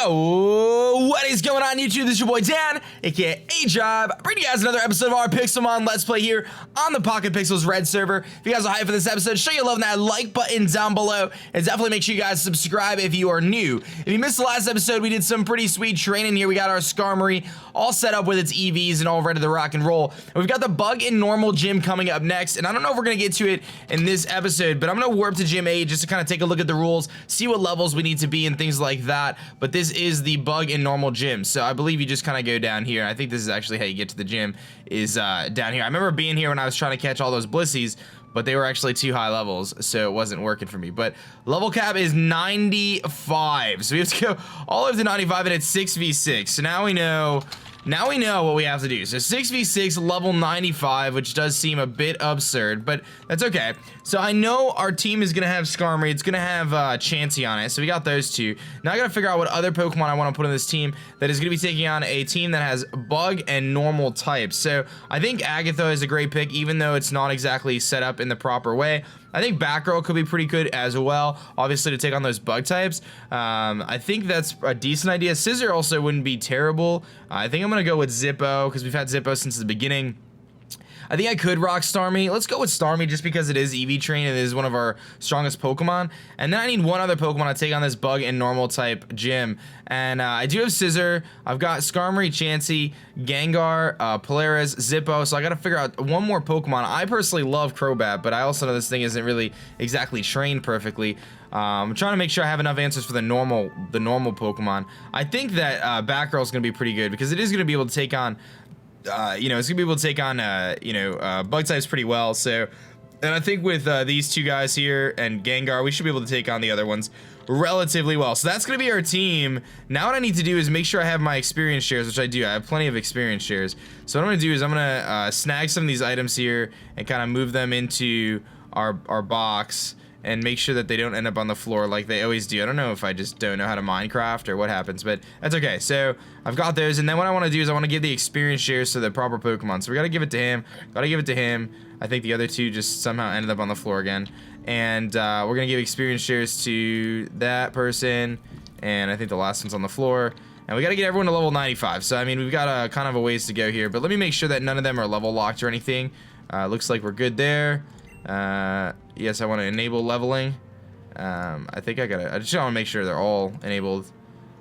Yo, what is going on YouTube? This is your boy Dan, aka aDrive, bringing you guys another episode of our Pixelmon Let's Play here on the PocketPixels Red server. If you guys are hyped for this episode, show your love in that like button down below, and definitely make sure you guys subscribe if you are new. If you missed the last episode, we did some pretty sweet training here. We got our Skarmory all set up with its EVs and all ready to rock and roll. And we've got the bug in normal gym coming up next, and I don't know if we're gonna get to it in this episode, but I'm gonna warp to gym 8 just to kind of take a look at the rules, see what levels we need to be and things like that. But this is the bug in normal gym, so I believe you just kind of go down here. I think this is actually how you get to the gym, is down here. I remember being here when I was trying to catch all those Blissies, but they were actually too high levels, so it wasn't working for me. But level cap is 95, so we have to go all the way to 95, and it's 6v6. So now we know what we have to do. So 6v6 level 95, which does seem a bit absurd, but that's okay. So I know our team is gonna have Skarmory, it's gonna have Chansey on it, so we got those two. Now I gotta figure out what other Pokemon I want to put in this team that is gonna be taking on a team that has bug and normal types. So I think Agatha is a great pick, even though it's not exactly set up in the proper way. I think Batgirl could be pretty good as well, obviously, to take on those bug types. I think that's a decent idea. Scissor also wouldn't be terrible. I think I'm gonna go with Zippo, because we've had Zippo since the beginning. I think I could rock Starmie. Let's go with Starmie just because it is EV trained and it is one of our strongest Pokemon. And then I need one other Pokemon to take on this bug and normal type gym. And I do have Scissor. I've got Skarmory, Chansey, Gengar, Polaris, Zippo. So I gotta figure out one more Pokemon. I personally love Crobat, but I also know this thing isn't really exactly trained perfectly. I'm trying to make sure I have enough answers for the normal Pokemon. I think that Batgirl is gonna be pretty good because it is gonna be able to take on it's gonna be able to take on bug types pretty well. So, and I think with these two guys here and Gengar, we should be able to take on the other ones relatively well. So that's gonna be our team. Now what I need to do is make sure I have my experience shares, which I do. I have plenty of experience shares. So what I'm gonna do is I'm gonna snag some of these items here and kind of move them into our box and make sure that they don't end up on the floor like they always do. I don't know if I just don't know how to Minecraft or what happens, but that's okay. So I've got those, and then what I want to do is I want to give the experience shares to the proper Pokemon. So we got to give it to him. Got to give it to him. I think the other two just somehow ended up on the floor again. And we're going to give experience shares to that person, and I think the last one's on the floor. And we got to get everyone to level 95. So, I mean, we've got kind of a ways to go here, but let me make sure that none of them are level locked or anything. Looks like we're good there. Yes, I want to enable leveling. I think I just want to make sure they're all enabled.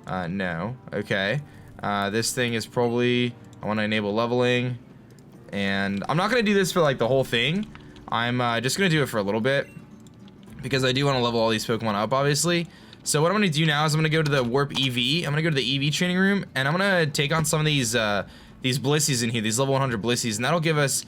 No. Okay. This thing is probably, I want to enable leveling, and I'm not going to do this for like the whole thing. I'm just going to do it for a little bit because I do want to level all these Pokemon up, obviously. So what I'm going to do now is I'm going to go to the Warp EV. I'm going to go to the EV training room, and I'm going to take on some of these Blissies in here, these level 100 Blissies, and that'll give us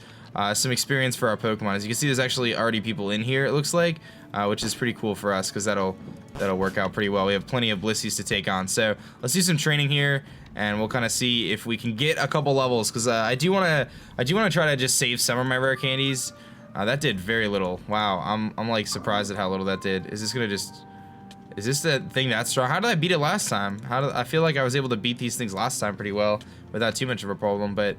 some experience for our Pokemon. As you can see, there's actually already people in here, it looks like, which is pretty cool for us because that'll work out pretty well. We have plenty of Blissies to take on. So let's do some training here, and we'll kind of see if we can get a couple levels, because I do want to try to just save some of my rare candies. That did very little. Wow, I'm like surprised at how little that did. Is this the thing that strong? How did I beat it last time? I feel like I was able to beat these things last time pretty well without too much of a problem, but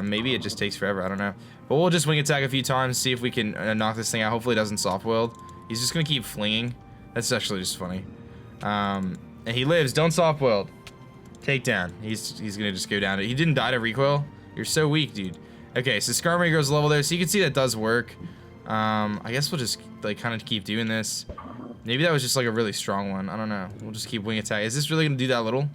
maybe it just takes forever. I don't know. But we'll just wing attack a few times, see if we can knock this thing out. Hopefully it doesn't soft wild. He's just gonna keep flinging. That's actually just funny. And he lives. Don't soft wild. Takedown. He's gonna just go down. He didn't die to recoil. You're so weak, dude. Okay, so Skarmory goes level there, so you can see that does work. I guess we'll just like kind of keep doing this. Maybe that was just like a really strong one. I don't know. We'll just keep wing attack. Is this really gonna do that little?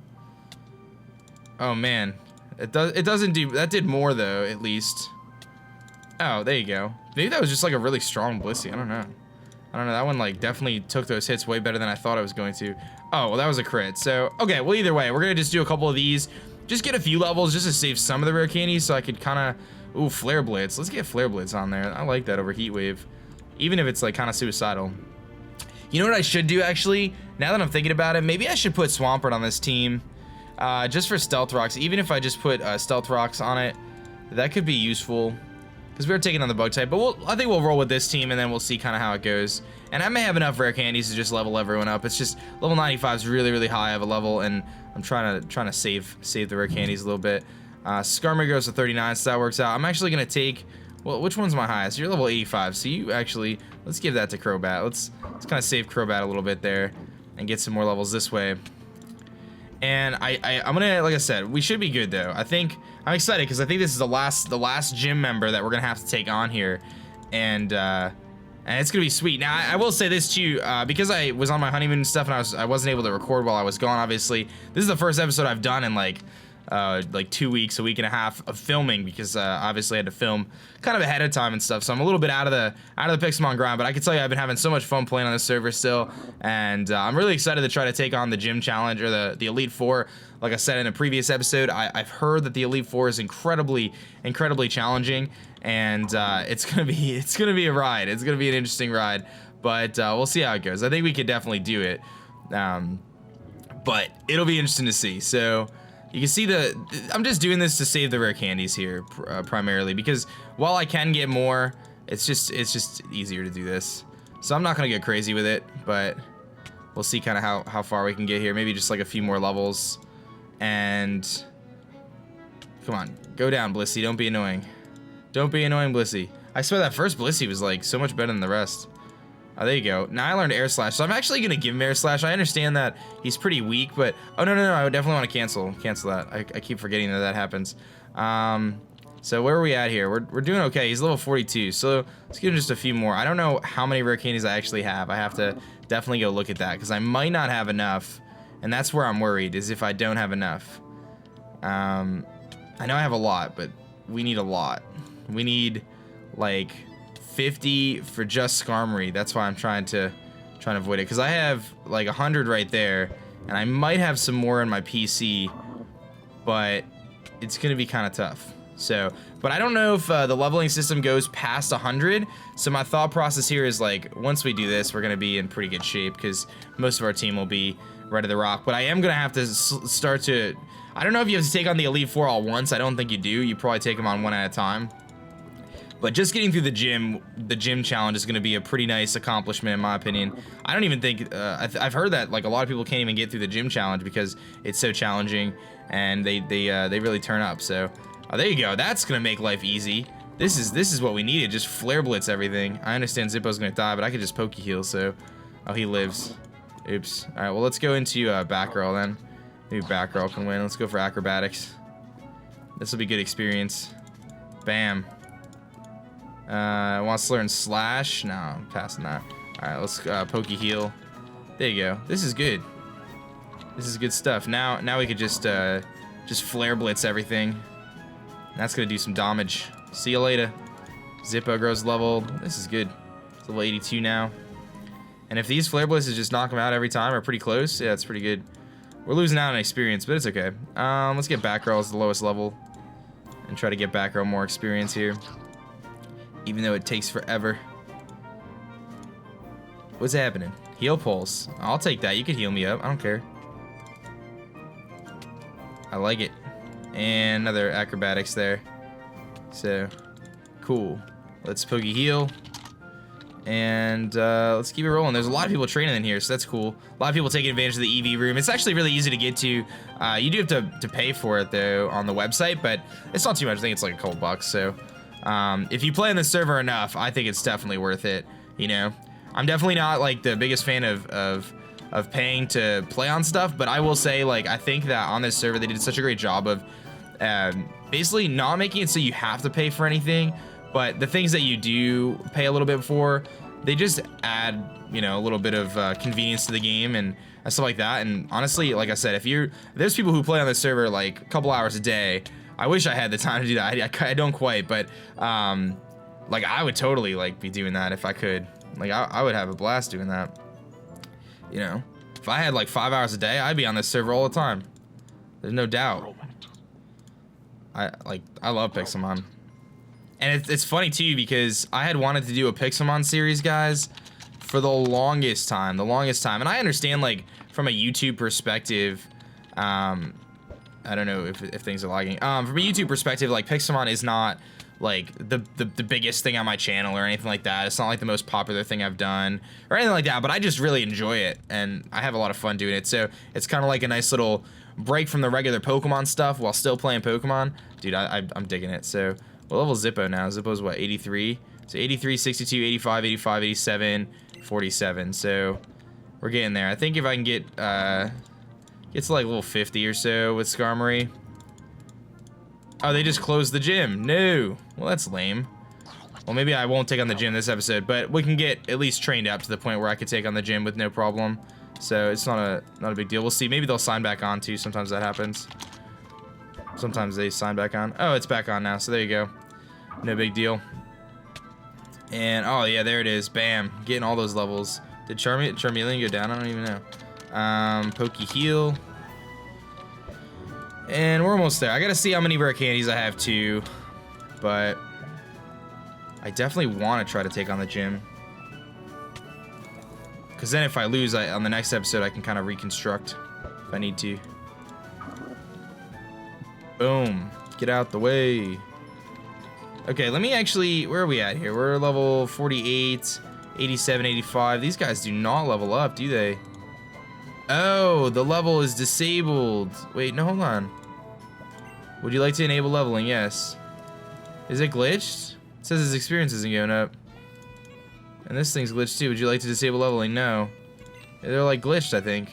Oh man. It doesn't do, that did more though, at least. Oh, there you go. Maybe that was just like a really strong Blissey. I don't know. That one like definitely took those hits way better than I thought I was going to. Oh, well, that was a crit. So, okay, well, either way, we're gonna just do a couple of these. Just get a few levels just to save some of the rare candies so I could kind of, ooh, Flare Blitz. Let's get Flare Blitz on there. I like that over Heat Wave. Even if it's like kind of suicidal. You know what I should do actually? Now that I'm thinking about it, maybe I should put Swampert on this team. Just for Stealth Rocks. Even if I just put Stealth Rocks on it, that could be useful. Because we're taking on the bug type. But I think we'll roll with this team, and then we'll see kind of how it goes. And I may have enough rare candies to just level everyone up. It's just level 95 is really, really high of a level, and I'm trying to save the rare candies a little bit. Skarmory goes to 39, so that works out. I'm actually gonna take, well, which one's my highest? You're level 85, so you actually, let's give that to Crobat. Let's kind of save Crobat a little bit there and get some more levels this way. And I'm gonna, like I said, we should be good though. I'm excited because I think this is the last gym member that we're gonna have to take on here, and it's gonna be sweet. Now I will say this too, because I was on my honeymoon and stuff, and I wasn't able to record while I was gone. Obviously, this is the first episode I've done in like 2 weeks, a week and a half of filming, because obviously I had to film kind of ahead of time and stuff. So I'm a little bit out of the Pixelmon grind, but I can tell you I've been having so much fun playing on this server still, and I'm really excited to try to take on the gym challenge, or the Elite Four. Like I said in a previous episode, I've heard that the Elite Four is incredibly challenging, and it's gonna be a ride. It's gonna be an interesting ride, but we'll see how it goes. I think we could definitely do it, but it'll be interesting to see. So you can see I'm just doing this to save the rare candies here, primarily, because while I can get more, it's just easier to do this. So I'm not gonna get crazy with it, but we'll see kind of how far we can get here. Maybe just like a few more levels. And come on, go down, Blissey. Don't be annoying. Don't be annoying, Blissey. I swear that first Blissey was like so much better than the rest. Oh, there you go. Now I learned Air Slash, so I'm actually gonna give him Air Slash. I understand that he's pretty weak, but oh no, I would definitely want to cancel that. I keep forgetting that happens. So where are we at here? We're doing okay. He's level 42, so let's give him just a few more. I don't know how many rare candies I actually have. I have to definitely go look at that, because I might not have enough. And that's where I'm worried, is if I don't have enough. I know I have a lot, but we need a lot. We need like 50 for just Skarmory. That's why I'm trying to avoid it, because I have like 100 right there, and I might have some more in my PC, but it's gonna be kind of tough. So, but I don't know if the leveling system goes past 100. So my thought process here is like, once we do this, we're gonna be in pretty good shape, because most of our team will be ready to rock. But I am gonna have to start to, I don't know if you have to take on the Elite Four all once. I don't think you do. You probably take them on one at a time. But just getting through the gym challenge is going to be a pretty nice accomplishment, in my opinion. I don't even think, I've heard that like a lot of people can't even get through the gym challenge because it's so challenging, and they really turn up. So there you go. That's going to make life easy. This is what we needed. Just flare blitz everything. I understand Zippo's going to die, but I could just Poke Heal. So he lives. Oops. All right. Well, let's go into Batgirl then. Maybe Batgirl can win. Let's go for acrobatics. This will be good experience. Bam. Wants to learn Slash. No, I'm passing that. All right, let's Poke Heal. There you go. This is good. This is good stuff. Now we could just Flare Blitz everything. That's gonna do some damage. See you later. Zippo grows level. This is good. It's level 82 now. And if these Flare Blitzes just knock him out every time, or pretty close, yeah, it's pretty good. We're losing out on experience, but it's okay. Let's get Batgirl as the lowest level, and try to get Batgirl more experience here, even though it takes forever. What's happening? Heal Pulse. I'll take that. You could heal me up. I don't care. I like it. And another acrobatics there. So, cool. Let's Poke Heal. And let's keep it rolling. There's a lot of people training in here, so that's cool. A lot of people taking advantage of the EV room. It's actually really easy to get to. You do have to pay for it, though, on the website, but it's not too much. I think it's like a couple bucks, so if you play on the server enough, I think it's definitely worth it, you know? I'm definitely not, like, the biggest fan of paying to play on stuff, but I will say, like, I think that on this server, they did such a great job of basically not making it so you have to pay for anything, but the things that you do pay a little bit for, they just add, you know, a little bit of convenience to the game and stuff like that. And honestly, like I said, there's people who play on this server, like, a couple hours a day. I wish I had the time to do that. I don't quite, but like, I would totally like be doing that if I could. Like, I would have a blast doing that. You know, if I had like 5 hours a day, I'd be on this server all the time. There's no doubt. I love Pixelmon, and it's funny too because I had wanted to do a Pixelmon series, guys, for the longest time, and I understand, like, from a YouTube perspective. I don't know if things are lagging. From a YouTube perspective, like, Pixelmon is not like the biggest thing on my channel or anything like that. It's not like the most popular thing I've done or anything like that, but I just really enjoy it and I have a lot of fun doing it. So it's kind of like a nice little break from the regular Pokemon stuff while still playing Pokemon. Dude, I'm digging it. So what level is Zippo now? Zippo's what, 83? So 83, 62, 85, 85, 87, 47. So we're getting there. I think if I can get Gets to like level 50 or so with Skarmory. Oh, they just closed the gym. No. Well, that's lame. Well, maybe I won't take on the gym this episode, but we can get at least trained up to the point where I could take on the gym with no problem. So it's not a big deal. We'll see. Maybe they'll sign back on too. Sometimes that happens. Sometimes they sign back on. Oh, it's back on now. So there you go. No big deal. And oh yeah, there it is. Bam, getting all those levels. Did Charmeleon go down? I don't even know. Pokey Heal. And we're almost there. I gotta see how many rare candies I have too, but I definitely want to try to take on the gym. Because then if I lose, on the next episode, I can kind of reconstruct if I need to. Boom. Get out the way. Okay, let me actually... Where are we at here? We're level 48, 87, 85. These guys do not level up, do they? Oh, the level is disabled. Wait, no, hold on. Would you like to enable leveling? Yes. Is it glitched? It says his experience isn't going up. And this thing's glitched too. Would you like to disable leveling? No. They're like glitched, I think.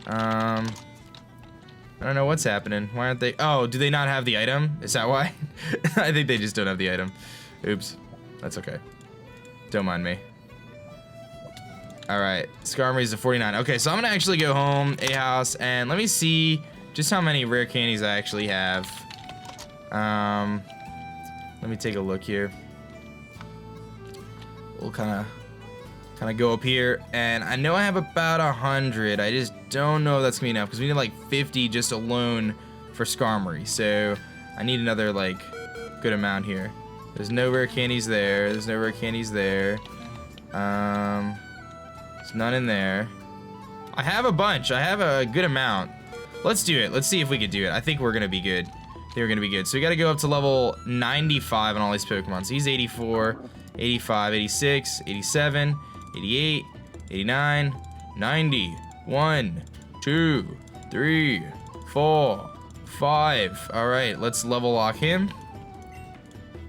I don't know what's happening. Why aren't they? Oh, do they not have the item? Is that why? I think they just don't have the item. Oops. That's okay. Don't mind me. Alright. Skarmory's at 49. Okay, so I'm gonna actually go home, A-house, and let me see just how many rare candies I actually have. Let me take a look here. We'll kind of go up here, and I know I have about 100. I just don't know if that's gonna be enough because we need like 50 just alone for Skarmory. So I need another like good amount here. There's no rare candies there. There's no rare candies there. There's none in there. I have a bunch. I have a good amount. Let's do it. Let's see if we can do it. I think we're gonna be good. I think we're gonna be good. So we gotta go up to level 95 on all these Pokemon. So he's 84. 85, 86, 87, 88, 89, 90, 1, 2, 3, 4, 5. All right, let's level lock him.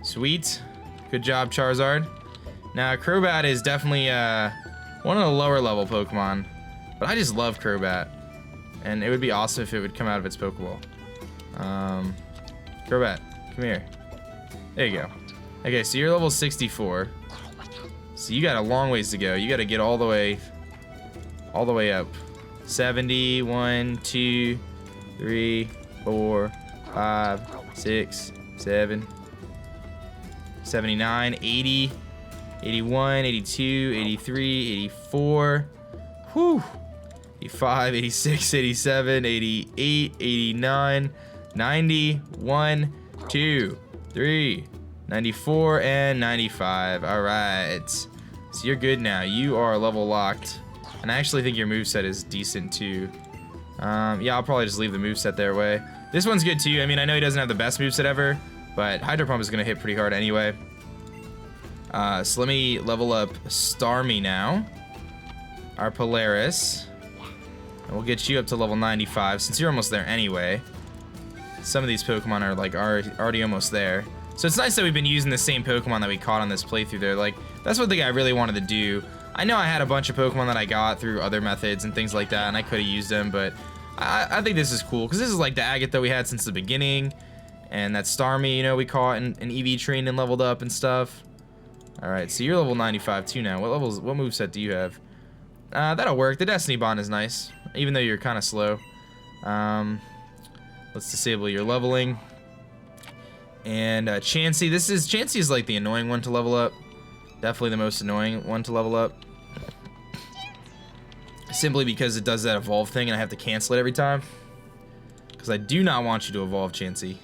Sweet. Good job, Charizard. Now, Crobat is definitely one of the lower level Pokemon, but I just love Crobat. And it would be awesome if it would come out of its Pokeball. Crobat, come here. There you go. Okay, so you're level 64. So you got a long ways to go. You got to get all the way up. 70, 1, 2, 3, 4, 5, 6, 7, 79, 80, 81, 82, 83, 84. Whew. 85, 86, 87, 88, 89, 90, 1, 2, 3, 94, and 95. All right. So you're good now. You are level locked. And I actually think your moveset is decent too. Yeah, I'll probably just leave the moveset their way. This one's good too. I mean, I know he doesn't have the best moveset ever, but Hydro Pump is going to hit pretty hard anyway. So let me level up Starmie now. Our Polaris. And we'll get you up to level 95 since you're almost there anyway. Some of these Pokemon are like already almost there. So it's nice that we've been using the same Pokemon that we caught on this playthrough there. Like, that's what the guy really wanted to do. I know I had a bunch of Pokemon that I got through other methods and things like that, and I could have used them, but I think this is cool, because this is like the Agate that we had since the beginning, and that Starmie, you know, we caught and EV trained and leveled up and stuff. Alright, so you're level 95 too now. What moveset do you have? That'll work. The Destiny Bond is nice, even though you're kind of slow. Let's disable your leveling. And Chansey, Chansey is like the annoying one to level up. Definitely the most annoying one to level up. Simply because it does that evolve thing and I have to cancel it every time. Because I do not want you to evolve, Chansey.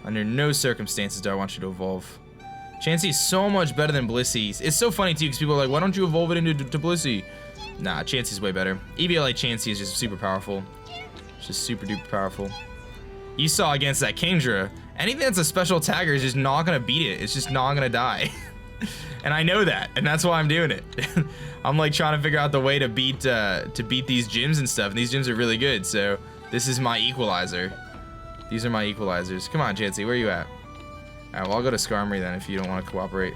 Under no circumstances do I want you to evolve. Chansey is so much better than Blissey. It's so funny too because people are like, why don't you evolve it into Blissey? Nah, Chansey's way better. EVLA Chansey is just super powerful. It's just super duper powerful. You saw against that Kingdra, anything that's a special attacker is just not gonna beat it. It's just not gonna die. And I know that, and that's why I'm doing it. I'm like trying to figure out the way to beat these gyms and stuff, and these gyms are really good, so this is my equalizer. These are my equalizers. Come on, Chansey, where are you at? Alright, well, I'll go to Skarmory then if you don't want to cooperate.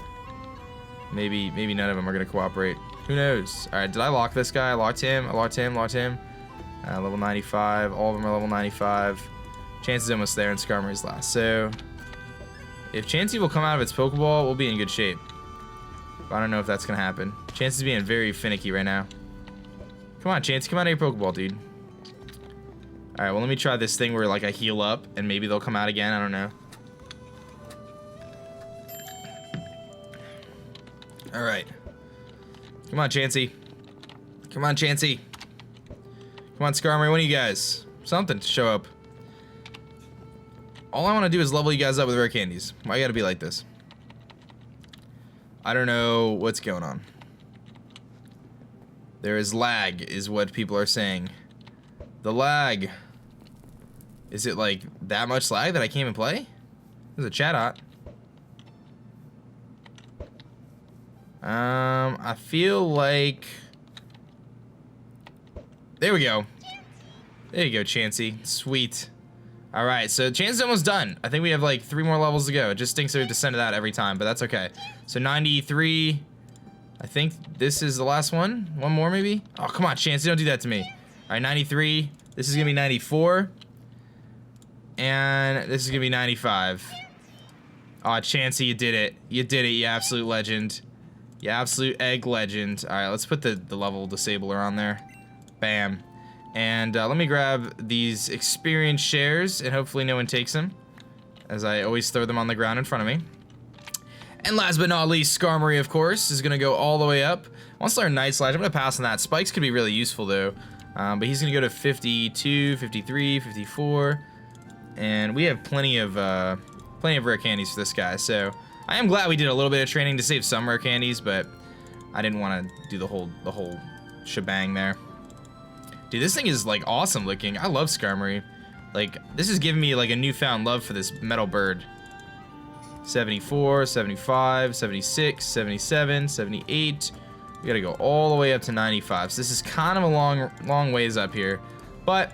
Maybe none of them are gonna cooperate. Who knows? Alright, did I lock this guy? I locked him, I locked him, locked him. Level 95. All of them are level 95. Chance's almost there, and Skarmory's last. So, if Chansey will come out of its Pokeball, we'll be in good shape. But I don't know if that's going to happen. Chansey's being very finicky right now. Come on, Chansey. Come out of your Pokeball, dude. Alright, well, let me try this thing where, like, I heal up, and maybe they'll come out again. I don't know. Alright. Come on, Chansey. Come on, Chansey. Come on, Skarmory. One of you guys. Something to show up. All I want to do is level you guys up with rare candies. Why you gotta be like this? I don't know what's going on. There is lag, is what people are saying. The lag. Is it like that much lag that I can't even play? There's a chat hot. I feel like... There we go. There you go, Chansey. Sweet. Alright, so Chansey's almost done. I think we have like 3 more levels to go. It just stinks that we have to send to that every time, but that's okay. So 93. I think this is the last one. One more, maybe? Oh, come on, Chansey. Don't do that to me. Alright, 93. This is going to be 94. And this is going to be 95. Oh, Chansey, you did it. You did it, you absolute legend. You absolute egg legend. Alright, let's put the level disabler on there. Bam. And let me grab these experience shares, and hopefully no one takes them, as I always throw them on the ground in front of me. And last but not least, Skarmory, of course, is going to go all the way up. Once they're Night Slash, I'm going to pass on that. Spikes could be really useful, though. But he's going to go to 52, 53, 54. And we have plenty of rare candies for this guy. So I am glad we did a little bit of training to save some rare candies, but I didn't want to do the whole shebang there. Dude, this thing is, like, awesome looking. I love Skarmory. Like, this is giving me, like, a newfound love for this metal bird. 74, 75, 76, 77, 78. We gotta go all the way up to 95. So this is kind of a long ways up here. But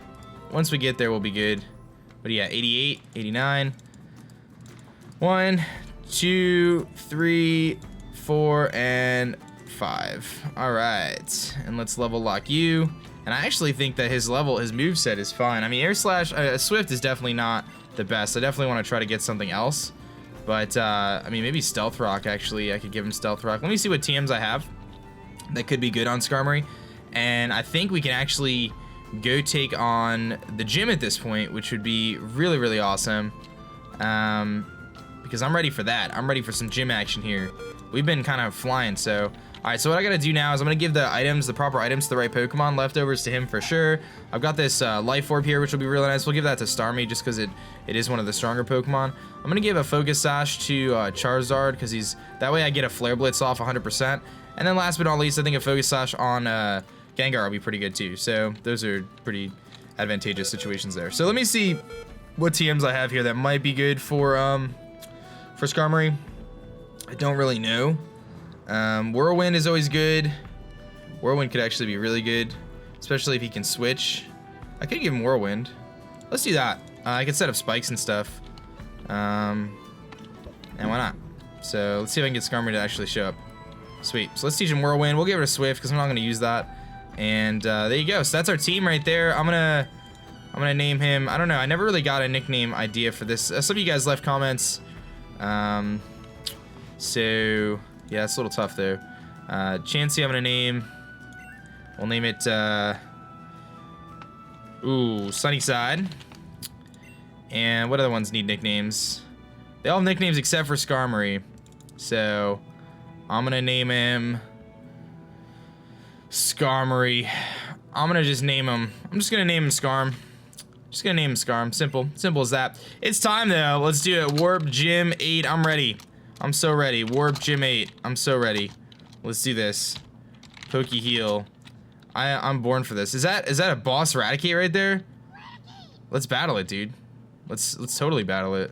once we get there, we'll be good. But yeah, 88, 89. 1, 2, 3, 4, and 5. Alright. And let's level lock you. And I actually think that his moveset is fine. I mean, Air Slash, Swift is definitely not the best. I definitely want to try to get something else. But, I mean, maybe Stealth Rock, actually. I could give him Stealth Rock. Let me see what TMs I have that could be good on Skarmory. And I think we can actually go take on the gym at this point, which would be really, really awesome. Because I'm ready for that. I'm ready for some gym action here. We've been kind of flying, so... Alright, so what I gotta do now is I'm gonna give the proper items to the right Pokemon. Leftovers to him for sure. I've got this Life Orb here, which will be really nice. We'll give that to Starmie just because it is one of the stronger Pokemon. I'm gonna give a Focus Sash to Charizard because that way I get a Flare Blitz off 100%. And then last but not least, I think a Focus Sash on Gengar will be pretty good too. So those are pretty advantageous situations there. So let me see what TMs I have here that might be good for Skarmory. I don't really know. Whirlwind is always good. Whirlwind could actually be really good, especially if he can switch. I could give him Whirlwind. Let's do that. I could set up spikes and stuff. And why not? So let's see if I can get Skarmory to actually show up. Sweet. So let's teach him Whirlwind. We'll give it a Swift because I'm not going to use that. And there you go. So that's our team right there. I'm gonna name him. I don't know. I never really got a nickname idea for this. Some of you guys left comments. So yeah, it's a little tough though. Chansey, I'm gonna name. We'll name it. Sunnyside. And what other ones need nicknames? They all have nicknames except for Skarmory. So I'm gonna name him Skarmory. I'm gonna just name him. I'm just gonna name him Skarm. Just gonna name him Skarm. Simple as that. It's time though. Let's do it. Warp Gym 8. I'm ready. I'm so ready. Warp Gym 8. I'm so ready. Let's do this. Poke Heal. I'm born for this. Is that a boss Raticate right there? Let's battle it, dude. Let's totally battle it.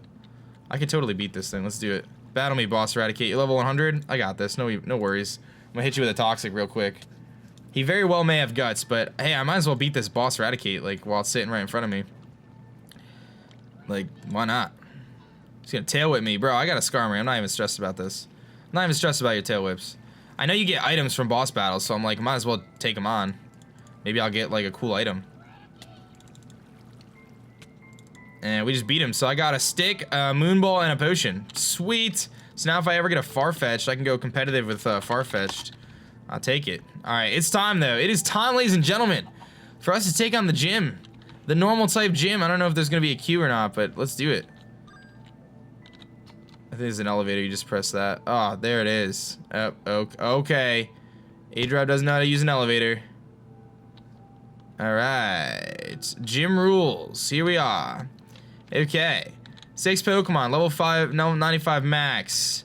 I can totally beat this thing. Let's do it. Battle me, boss Raticate. You're level 100. I got this. No worries. I'm gonna hit you with a Toxic real quick. He very well may have guts, but hey, I might as well beat this boss Raticate like while it's sitting right in front of me. Like, why not? He's gonna tail whip me, bro. I got a Skarmory. I'm not even stressed about this. I'm not even stressed about your tail whips. I know you get items from boss battles, so I'm like, might as well take them on. Maybe I'll get like a cool item. And we just beat him. So I got a stick, a moonball, and a potion. Sweet. So now if I ever get a Farfetch'd, I can go competitive with Farfetch'd. I'll take it. All right, it's time though. It is time, ladies and gentlemen, for us to take on the gym. The normal type gym. I don't know if there's gonna be a queue or not, but let's do it. I think there's an elevator. You just press that. Oh, there it is. Oh, okay. aDrive doesn't know how to use an elevator. All right. Gym rules. Here we are. Okay. 6 Pokemon. Level 5. No, 95 max.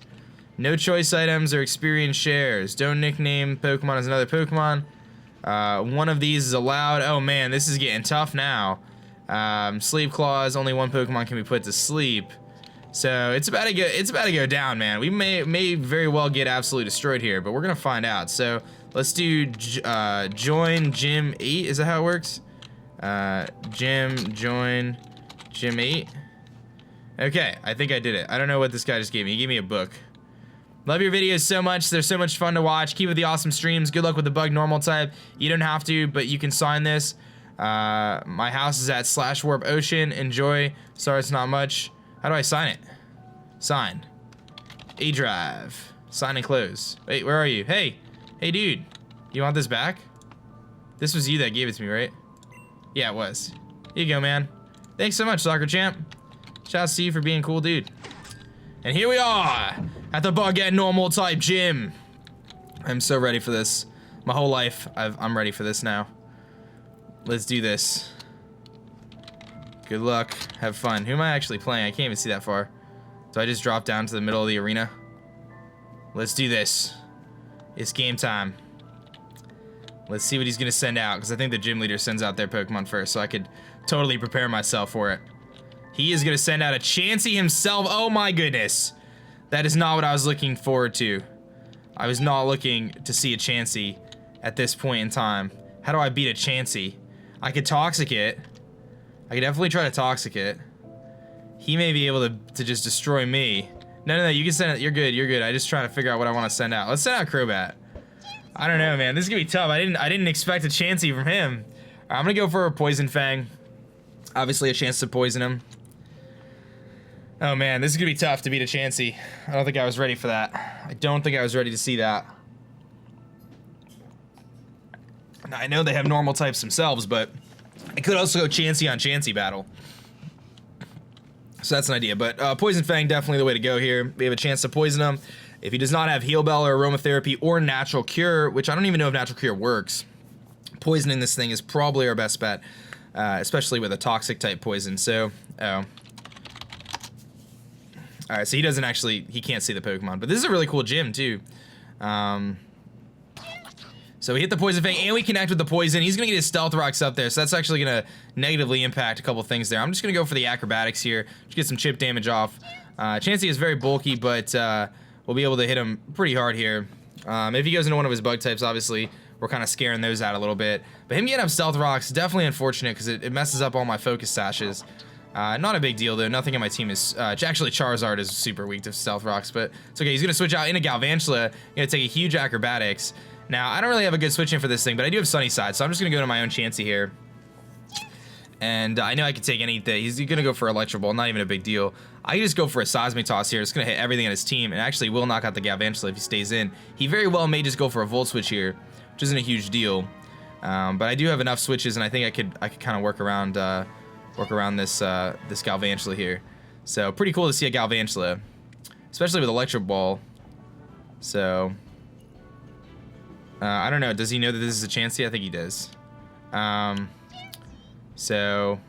No choice items or experience shares. Don't nickname Pokemon as another Pokemon. One of these is allowed. Oh man, this is getting tough now. Sleep clause. Only one Pokemon can be put to sleep. So it's about to go. It's about to go down, man. We may very well get absolutely destroyed here, but we're gonna find out. So let's do join gym 8. Is that how it works? Join gym 8. Okay, I think I did it. I don't know what this guy just gave me. He gave me a book. Love your videos so much. They're so much fun to watch. Keep with the awesome streams. Good luck with the bug normal type. You don't have to, but you can sign this. My house is at /warp ocean. Enjoy. Sorry, it's not much. How do I sign it? Sign. aDrive. Sign and close. Wait, where are you? Hey, dude. You want this back? This was you that gave it to me, right? Yeah, it was. Here you go, man. Thanks so much, Soccer Champ. Shouts to you for being a cool dude. And here we are at the Bug normal type gym. I'm so ready for this. My whole life, I'm ready for this now. Let's do this. Good luck. Have fun. Who am I actually playing? I can't even see that far. So I just drop down to the middle of the arena. Let's do this. It's game time. Let's see what he's gonna send out, because I think the gym leader sends out their Pokemon first, so I could totally prepare myself for it. He is gonna send out a Chansey himself. Oh my goodness. That is not what I was looking forward to. I was not looking to see a Chansey at this point in time. How do I beat a Chansey? I could Toxic it. I could definitely try to Toxic it. He may be able to just destroy me. No, you can send it. You're good. I just trying to figure out what I want to send out. Let's send out Crobat. I don't know, man. This is gonna be tough. I didn't expect a Chansey from him. I'm gonna go for a Poison Fang. Obviously a chance to poison him. Oh man, this is gonna be tough to beat a Chansey. I don't think I was ready for that. I don't think I was ready to see that. Now, I know they have normal types themselves, but I could also go Chansey on Chansey battle. So that's an idea, but Poison Fang definitely the way to go here. We have a chance to poison him. If he does not have Heal Bell or Aromatherapy or Natural Cure, which I don't even know if Natural Cure works, poisoning this thing is probably our best bet, especially with a toxic type poison. So, alright, so he doesn't actually, he can't see the Pokemon, but this is a really cool gym too. So we hit the Poison Fang and we connect with the poison. He's gonna get his Stealth Rocks up there, so that's actually gonna negatively impact a couple things there. I'm just gonna go for the Acrobatics here, just get some chip damage off. Chansey is very bulky, but we'll be able to hit him pretty hard here. If he goes into one of his bug types, obviously, we're kind of scaring those out a little bit. But him getting up Stealth Rocks, definitely unfortunate because it messes up all my focus sashes. Not a big deal though, nothing on my team is, actually Charizard is super weak to Stealth Rocks, but it's okay. He's gonna switch out into Galvantula, gonna take a huge Acrobatics. Now, I don't really have a good switch in for this thing, but I do have Sunny Side, so I'm just gonna go to my own Chansey here. And I know I could take anything. He's gonna go for Electro Ball, not even a big deal. I can just go for a Seismitoss here. It's gonna hit everything on his team, and actually will knock out the Galvantula if he stays in. He very well may just go for a Volt Switch here, which isn't a huge deal. But I do have enough switches, and I think I could kind of work around this this Galvantula here. So pretty cool to see a Galvantula, especially with Electro Ball. So I don't know. Does he know that this is a Chansey? I think he does. So,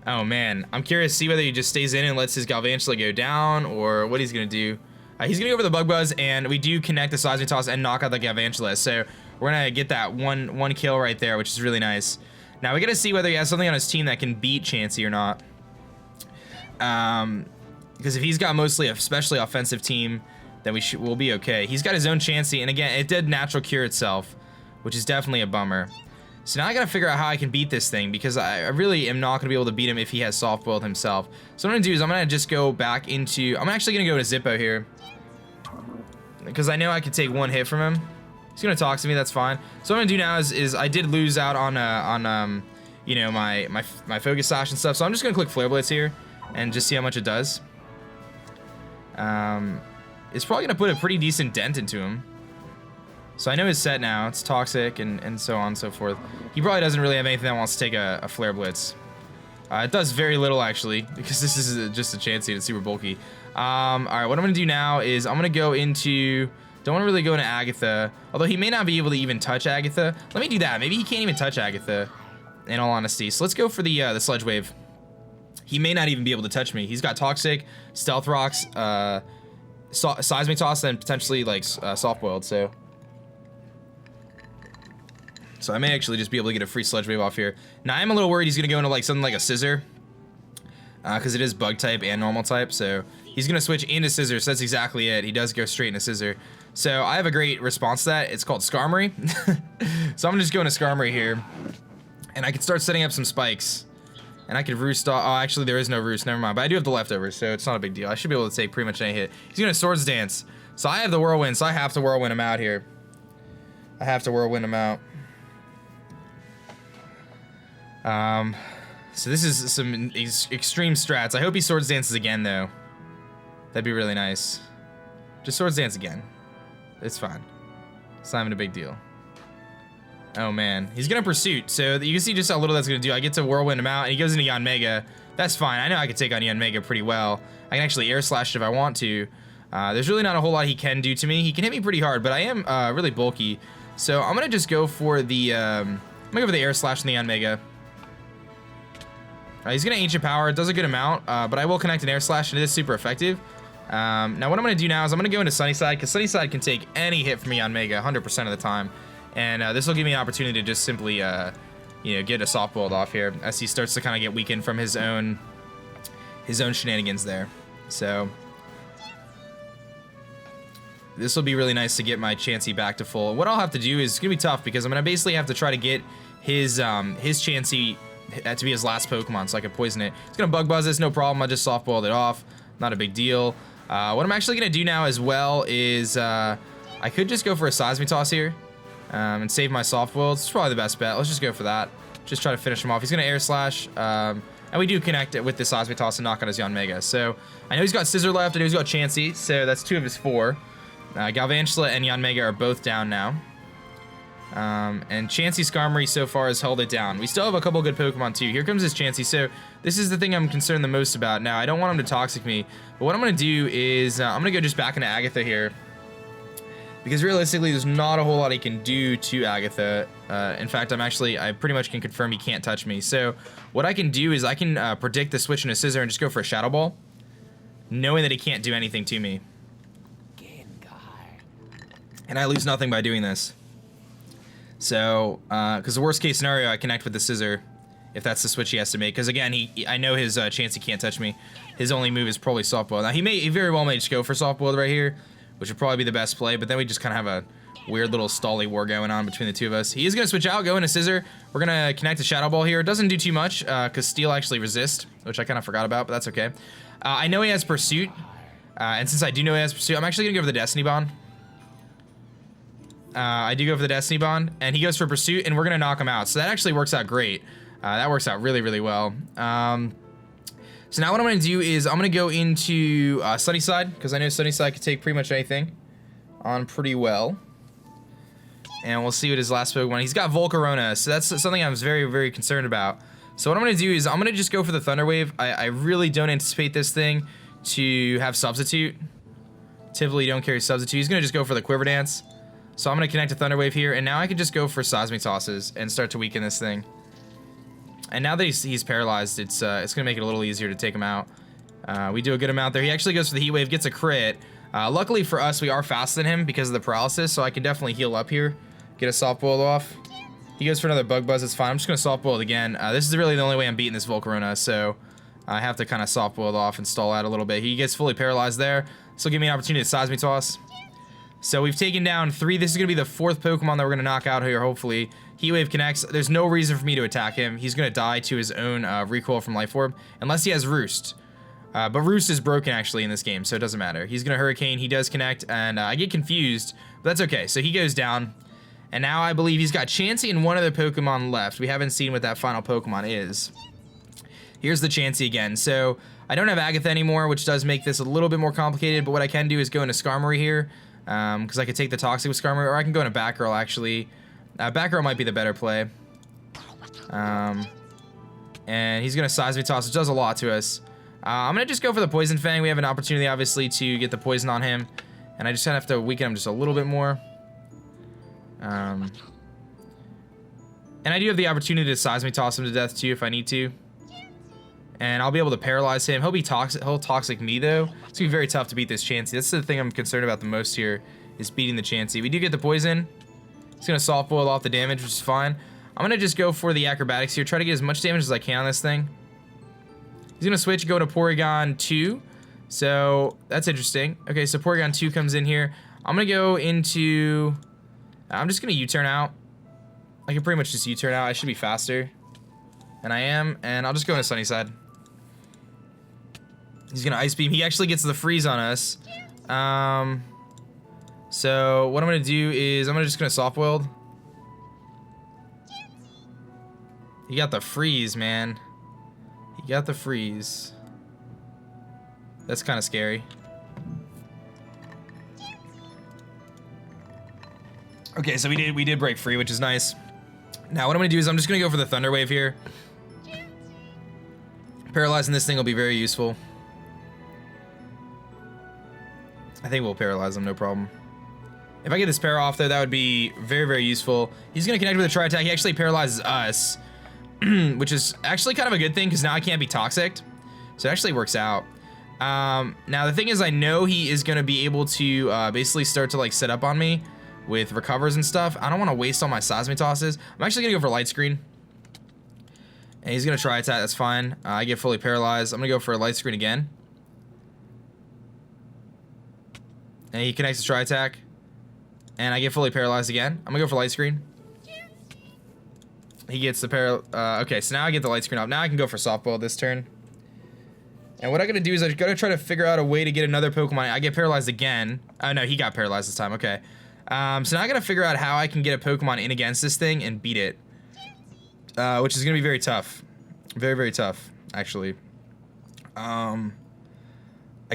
oh man, I'm curious to see whether he just stays in and lets his Galvantula go down, or what he's gonna do. He's gonna go for the Bug Buzz, and we do connect the Seismitoss and knock out the Galvantula. So we're gonna get that one kill right there, which is really nice. Now we gotta see whether he has something on his team that can beat Chansey or not. Because if he's got mostly a especially offensive team, then we'll be okay. He's got his own Chansey, and again, it did Natural Cure itself, which is definitely a bummer. So now I gotta figure out how I can beat this thing, because I really am not gonna be able to beat him if he has Soft Boiled himself. So what I'm gonna do is I'm gonna just go back into, I'm actually gonna go to Zippo here, because I know I could take one hit from him. He's gonna talk to me, that's fine. So what I'm gonna do now is I did lose out on you know, my focus sash and stuff. So I'm just gonna click Flare Blitz here and just see how much it does. It's probably gonna put a pretty decent dent into him. So I know his set now. It's Toxic and so on and so forth. He probably doesn't really have anything that wants to take a Flare Blitz. It does very little actually, because this is just a Chansey and it's super bulky. All right, what I'm gonna do now is I'm gonna go into, don't wanna really go into Agatha, although he may not be able to even touch Agatha. Let me do that, maybe he can't even touch Agatha, in all honesty. So let's go for the Sludge Wave. He may not even be able to touch me. He's got Toxic, Stealth Rocks, Seismic Toss, and potentially like Soft Boiled, so I may actually just be able to get a free Sludge Wave off here. Now I'm a little worried he's gonna go into like something like a Scissor, because it is Bug type and Normal type, so he's gonna switch into Scissor, so that's exactly it. He does go straight into Scissor. So I have a great response to that. It's called Skarmory. So I'm just going to Skarmory here, and I can start setting up some spikes. And I could Roost off. Oh, actually there is no Roost, never mind. But I do have the leftovers, so it's not a big deal. I should be able to take pretty much any hit. He's gonna Swords Dance. So I have the Whirlwind, so I have to Whirlwind him out here. I have to Whirlwind him out. So this is some extreme strats. I hope he Swords Dances again, though. That'd be really nice. Just Swords Dance again. It's fine. It's not even a big deal. Oh man, he's gonna Pursuit. So you can see just how little that's gonna do. I get to Whirlwind him out, and he goes into Yanmega. That's fine. I know I can take on Yanmega pretty well. I can actually Air Slash it if I want to. There's really not a whole lot he can do to me. He can hit me pretty hard, but I am really bulky. So I'm gonna just go for the Air Slash and the Yanmega. He's gonna Ancient Power. It does a good amount, but I will connect an Air Slash, and it is super effective. Now what I'm gonna do now is I'm gonna go into Sunnyside, because Sunnyside can take any hit from me on Mega 100% of the time, and this will give me an opportunity to just simply, you know, get a Soft Boiled off here as he starts to kind of get weakened from his own shenanigans there. So this will be really nice to get my Chansey back to full. What I'll have to do is, it's gonna be tough because I'm gonna basically have to try to get his Chansey to be his last Pokemon so I can poison it. It's gonna Bug Buzz this, no problem. I just Soft Boiled it off. Not a big deal. What I'm actually gonna do now as well is I could just go for a Seismic Toss here and save my Soft Boiled. It's probably the best bet. Let's just go for that. Just try to finish him off. He's gonna Air Slash, and we do connect it with the Seismic Toss and knock out his Yanmega. So I know he's got Scissor left. I know he's got Chansey. So that's 2 of his 4. Galvantula and Yanmega are both down now. And Chansey Skarmory so far has held it down. We still have a couple good Pokemon too. Here comes his Chansey. So this is the thing I'm concerned the most about. Now, I don't want him to Toxic me, but what I'm going to do is I'm going to go just back into Agatha here. Because realistically, there's not a whole lot he can do to Agatha. In fact, I pretty much can confirm he can't touch me. So what I can do is I can predict the switch into Scissor and just go for a Shadow Ball, knowing that he can't do anything to me. And I lose nothing by doing this. So, because the worst case scenario, I connect with the Scissor, if that's the switch he has to make. Because again, I know his Chansey can't touch me. His only move is probably Soft Boiled. Now he very well may just go for Soft Boiled right here, which would probably be the best play. But then we just kind of have a weird little stally war going on between the two of us. He is gonna switch out, go into Scissor. We're gonna connect a Shadow Ball here. It doesn't do too much, because Steel actually resists, which I kind of forgot about, but that's okay. I know he has Pursuit, and since I do know he has Pursuit, I'm actually gonna go for the Destiny Bond. I do go for the Destiny Bond, and he goes for Pursuit, and we're gonna knock him out. So that actually works out great. That works out really, really well. So now what I'm gonna do is I'm gonna go into Sunnyside, because I know Sunnyside can take pretty much anything on pretty well. And we'll see what his last Pokemon. He's got Volcarona, so that's something I was very, very concerned about. So what I'm gonna do is I'm gonna just go for the Thunder Wave. I really don't anticipate this thing to have Substitute. Typically, you don't carry Substitute. He's gonna just go for the Quiver Dance. So I'm gonna connect a Thunder Wave here, and now I can just go for Seismic Tosses and start to weaken this thing. And now that he's paralyzed, it's gonna make it a little easier to take him out. We do a good amount there. He actually goes for the Heat Wave, gets a crit. Luckily for us, we are faster than him because of the paralysis, so I can definitely heal up here, get a Soft Boiled off. He goes for another Bug Buzz, it's fine. I'm just gonna Soft Boiled again. This is really the only way I'm beating this Volcarona, so I have to kind of Soft Boiled off and stall out a little bit. He gets fully paralyzed there, so give me an opportunity to Seismic Toss. So we've taken down 3. This is going to be the 4th Pokemon that we're going to knock out here, hopefully. Heat Wave connects. There's no reason for me to attack him. He's going to die to his own recoil from Life Orb, unless he has Roost. But Roost is broken, actually, in this game, so it doesn't matter. He's going to Hurricane. He does connect, and I get confused, but that's okay. So he goes down, And now I believe he's got Chansey and one other Pokemon left. We haven't seen what that final Pokemon is. Here's the Chansey again. So I don't have Agatha anymore, which does make this a little bit more complicated, but what I can do is go into Skarmory here, because I could take the Toxic with Skarmory, or I can go into Batgirl, actually. Batgirl might be the better play. And he's going to Seismic Toss, which does a lot to us. I'm going to just go for the Poison Fang. We have an opportunity, obviously, to get the poison on him, and I just have to weaken him just a little bit more. And I do have the opportunity to Seismic Toss him to death, too, if I need to. And I'll be able to paralyze him. He'll Toxic me, though. It's going to be very tough to beat this Chansey. That's the thing I'm concerned about the most here, is beating the Chansey. We do get the poison. He's going to Soft Boil off the damage, which is fine. I'm going to just go for the Acrobatics here. Try to get as much damage as I can on this thing. He's going to switch, go to Porygon 2. So, that's interesting. Okay, so Porygon 2 comes in here. I'm going to go into... I'm just going to U-turn out. I can pretty much just U-turn out. I should be faster. And I am. And I'll just go into Sunnyside. He's going to Ice Beam. He actually gets the freeze on us. So what I'm going to do is I'm just going to Soft Boiled. He got the freeze, man. He got the freeze. That's kind of scary. Okay, so we did break free, which is nice. Now what I'm going to do is I'm just going to go for the Thunder Wave here. Paralyzing this thing will be very useful. I think we'll paralyze him, no problem. If I get this pair off, though, that would be very, very useful. He's going to connect with a Tri-Attack. He actually paralyzes us, which is actually kind of a good thing, because now I can't be Toxic. So it actually works out. Now, the thing is, I know he is going to be able to basically start to, like, set up on me with recovers and stuff. I don't want to waste all my Seismic Tosses. I'm actually going to go for Light Screen. And he's going to Tri-Attack. That's fine. I get fully paralyzed. I'm going to go for a Light Screen again. And he connects the Tri-Attack. And I get fully paralyzed again. I'm going to go for Light Screen. He gets the okay, so now I get the Light Screen off. Now I can go for Soft Boil this turn. And what I'm going to do is I got to try to figure out a way to get another Pokemon. I get paralyzed again. Oh, no, he got paralyzed this time. Okay. So now I got to figure out how I can get a Pokemon in against this thing and beat it. Which is going to be very tough. Very, very tough, actually. I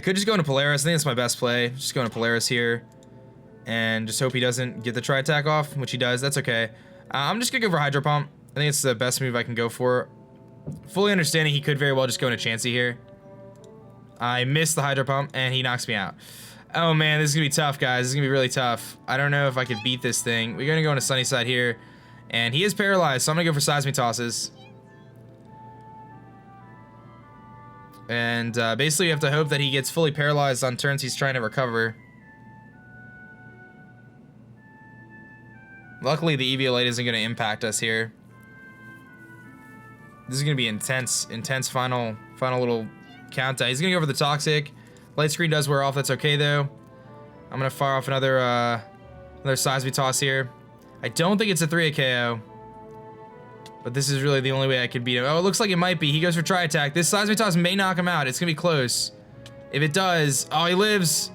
could just go into Polaris. I think that's my best play. Just go into Polaris here. And just hope he doesn't get the Tri-Attack off, which he does. That's okay. I'm just going to go for Hydro Pump. I think it's the best move I can go for. Fully understanding he could very well just go into Chansey here. I missed the Hydro Pump, and he knocks me out. Oh, man, this is going to be tough, guys. This is going to be really tough. I don't know if I could beat this thing. We're going to go into Sunnyside here. And he is paralyzed, so I'm going to go for Seismic Tosses. And basically you have to hope that he gets fully paralyzed on turns he's trying to recover. Luckily, the Eviolite isn't going to impact us here. This is going to be intense final little countdown. He's going to go for the Toxic. Light Screen does wear off. That's okay, though. I'm going to fire off another Seismic Toss here. I don't think it's a 3 KO. But this is really the only way I could beat him. Oh, it looks like it might be. He goes for Tri-Attack. This Seismic Toss may knock him out. It's going to be close. If it does... Oh, he lives.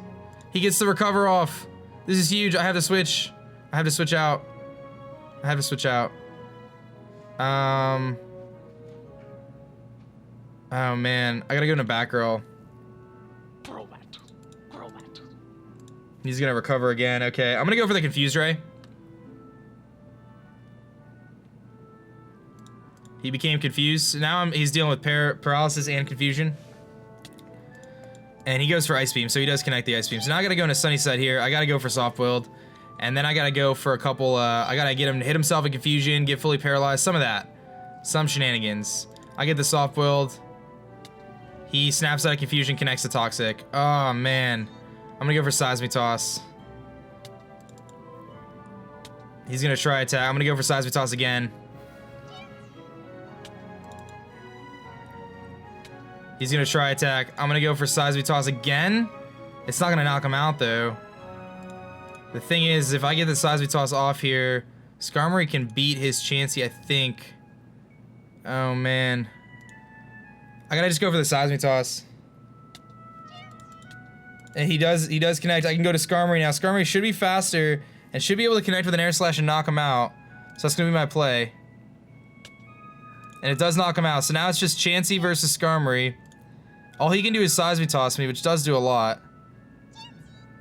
He gets the recover off. This is huge. I have to switch. I have to switch out. I have to switch out. Oh, man. I gotta go into Batgirl. He's gonna recover again. Okay, I'm gonna go for the Confused Ray. He became confused. Now he's dealing with paralysis and confusion. And he goes for Ice Beam, so he does connect the Ice Beam. So now I gotta go into Sunnyside here. I gotta go for Soft Boiled. And then I gotta go for a couple, I gotta get him to hit himself in confusion, get fully paralyzed, some of that. Some shenanigans. I get the Soft Boiled. He snaps out of confusion, connects to Toxic. Oh, man. I'm gonna go for Seismic Toss. He's gonna try attack. I'm gonna go for Seismic Toss again. He's gonna try attack. I'm gonna go for Seismic Toss again. It's not gonna knock him out, though. The thing is, if I get the Seismic Toss off here, Skarmory can beat his Chansey, I think. Oh, man. I gotta just go for the Seismic Toss. And he does connect. I can go to Skarmory now. Skarmory should be faster, and And should be able to connect with an air slash and knock him out. So that's gonna be my play. And it does knock him out. So now it's just Chansey versus Skarmory. All he can do is Seismic Toss me, which does do a lot.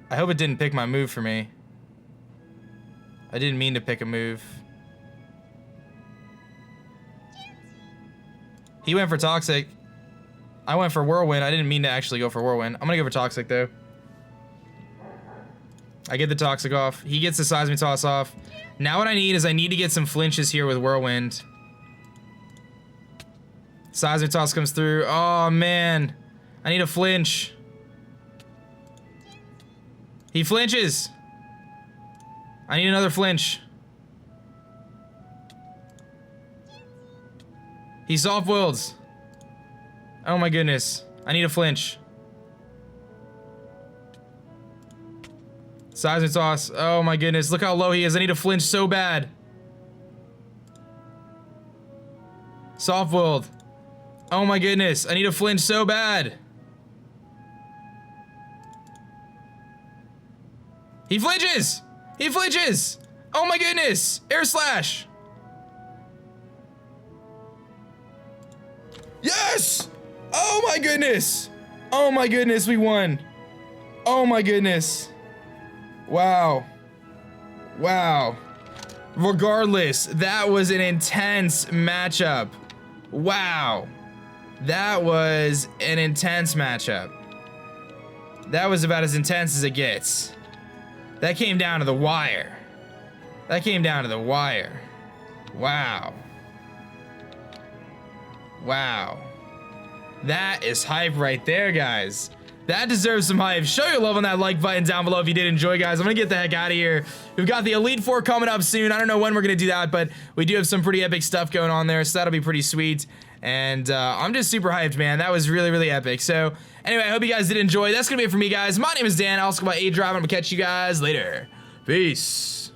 I hope it didn't pick my move for me. I didn't mean to pick a move. He went for Toxic. I went for Whirlwind. I didn't mean to actually go for Whirlwind. I'm gonna go for Toxic though. I get the Toxic off. He gets the Seismic Toss off. Now what I need is I need to get some flinches here with Whirlwind. Seismic Toss comes through. Oh man. I need a flinch. He flinches. I need another flinch. He soft wilds. Oh my goodness. I need a flinch. Seismic Toss. Oh my goodness. Look how low he is. I need a flinch so bad. Soft willed. Oh my goodness. I need a flinch so bad. He flinches! He flinches! Oh my goodness! Air slash! Yes! Oh my goodness! Oh my goodness, we won! Oh my goodness! Wow. Wow. Regardless, that was an intense matchup. Wow. That was an intense matchup. That was about as intense as it gets. That came down to the wire. That came down to the wire. Wow. Wow. That is hype right there, guys. That deserves some hype. Show your love on that like button down below if you did enjoy, guys. I'm gonna get the heck out of here. We've got the Elite Four coming up soon. I don't know when we're gonna do that, but we do have some pretty epic stuff going on there, so that'll be pretty sweet. And I'm just super hyped, man. That was really, really epic. So anyway, I hope you guys did enjoy. That's gonna be it for me, guys. My name is Dan. I'll also go by aDrive. I'm gonna catch you guys later. Peace.